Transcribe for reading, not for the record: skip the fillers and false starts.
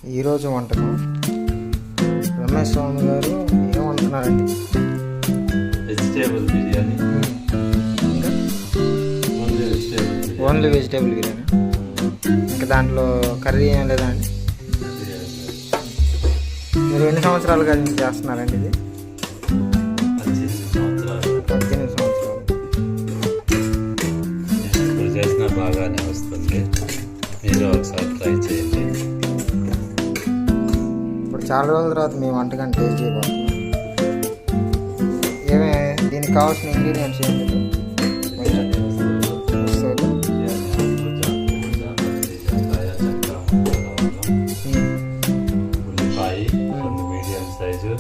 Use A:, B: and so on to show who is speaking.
A: ఈరోజు వంటకం రమేష్ స్వామి గారు ఏమంటున్నారండి?
B: వెజిటేబుల్ బిర్యానీ.
A: ఇంకా
B: ఓన్లీ
A: ఓన్లీ వెజిటేబుల్ బిర్యానీ. ఇంకా దాంట్లో కర్రీ ఏం లేదా అండి? మీరు ఎన్ని సంవత్సరాలుగా చేస్తున్నారండి ఇది? 18 సంవత్సరాలు.
B: ఇప్పుడు చేసినా బాగానే వస్తుంది, మీరు ఒకసారి ట్రై చేయండి.
A: ఇప్పుడు చాలా రోజుల తర్వాత మీ వంటకాన్ని టేస్ట్ చేయబోతున్నాం. దీనికి కావాల్సిన ఇంగ్రీడియంట్స్ ఏంటి?
B: ఉల్లిపాయ 2 మీడియం సైజు,